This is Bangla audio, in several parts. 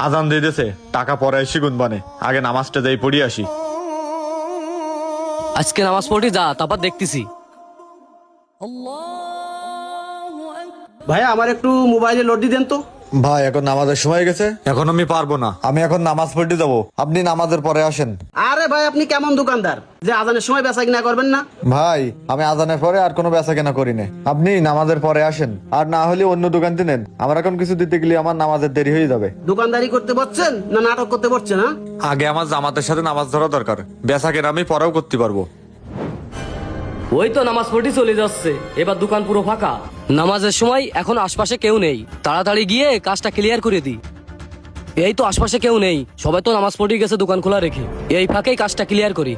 আজান দিয়ে দিয়েছে, টাকা পরে এসে গুনবানে, আগে নামাজটা যাই পড়ি আসি। আজকে নামাজ পড়ি যা, তারপর দেখতেছি। ভাইয়া আমার একটু মোবাইলে লোড দিয়ে দেন তো। ভাই এখন নামাজের সময় গেছে, এখন আমি পারবো না, আমি এখন নামাজ পড়তে যাবো, আপনি নামাজের পরে আসেন। আরে ভাই আপনি কেমন দোকানদার যে আজানের সময় বেচা কিনা করবেন না? ভাই আমি আজানের পরে আর কোনো বেচা কেনা করি না, আপনি নামাজের পরে আসেন, আর না হলে অন্য দোকান নেন, আমার এখন কিছু দিতে গেলে আমার নামাজের দেরি হয়ে যাবে। দোকানদারি করতে বসছেন না নাটক করতে বসছেন? হ্যাঁ আগে আমার জামাতের সাথে নামাজ ধরা দরকার, বেচা কেনা আমি পরেও করতে পারবো। ওই তো নামাজ পড়ি চলে যাচ্ছে, এবার দোকান পুরো ফাঁকা। নামাজের সময় এখন আশপাশে কেউ নেই, তাড়াতাড়ি গিয়ে কাজটা ক্লিয়ার করে দিই। এই তো আশপাশে কেউ নেই, সবাই তো নামাজ পড়ে গেছে দোকান খোলা রেখে, এই ফাঁকেই কাজটা ক্লিয়ার করি।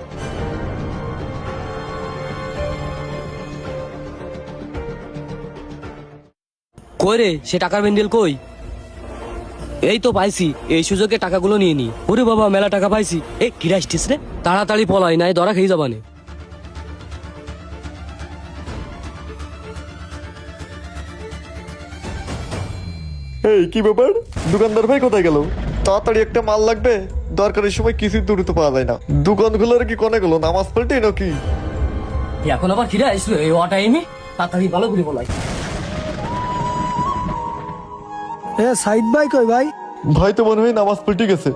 কই রে, সে টাকার বেন্ডেল কই? এই তো পাইছি, এই সুযোগে টাকাগুলো নিয়ে নি। ওরে বাবা, মেলা টাকা পাইছি। এই কিরা আসছিস রে, তাড়াতাড়ি পলাই, নাই ধরা খেয়ে যাবানে। এই কি ব্যাপার, দোকানদার ভাই কোথায় গেল? তাড়াতাড়ি একটা মাল লাগবে, দরকারের সময় কিছুই দ্রুত পাওয়া যায় না। দোকান খোলার কি কোনে গেল, নামাজ পড়তে নাকি? এখন আবার কিরা আসলো এই টাইমে? তাড়াতাড়ি ভালো করে বলাই। এ সাইদ ভাই কই ভাই? ভাই তো মনে হয় নামাজ পড়তে গেছে।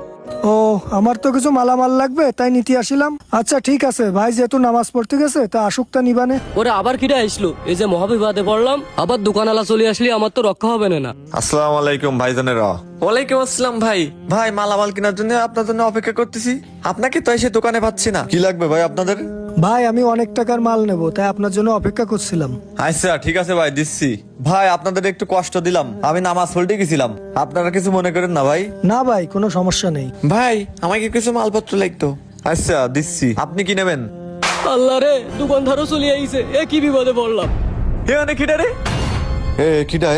ও আমার তো কিছু মালামাল লাগবে তাই নিতে আসিলাম। আচ্ছা ঠিক আছে ভাই, যেহেতু নামাজ পড়তে গেছে তা আসুক তা নিবানে। ওরে আবার কিরা আসলো, এই যে মহাবিবাদে পড়লাম, আবার দোকানওয়ালা চলে আসলে আমার তো রক্ষা হবে না। আসসালামু আলাইকুম ভাইজানেরা। ওয়ালাইকুম আসসালাম ভাই। ভাই মালামাল কেনার জন্য আপনার জন্য অপেক্ষা করতেছি, আপনাকে তো এসে দোকানে পাচ্ছি না। কি লাগবে ভাই আপনাদের? ভাই আমি অনেক টাকার মাল নেব, তাই আপনার জন্য অপেক্ষা করছিলাম। আচ্ছা ঠিক আছে ভাই, দিচ্ছি। ভাই আপনাদের একটু কষ্ট দিলাম, আমি নামাজ পড়তে গেছিলাম, আপনারা কিছু মনে করেন না ভাই। না ভাই কোনো সমস্যা নেই। ভাই আমাকে কিছু মালপত্র লাগতো। আচ্ছা দিচ্ছি, আপনি কি নেবেন? আল্লাহ রে, দোকানদারও চলে আইছে, এ কি বিপদে পড়লাম। হে অনেক খিটা রে। এ খিটা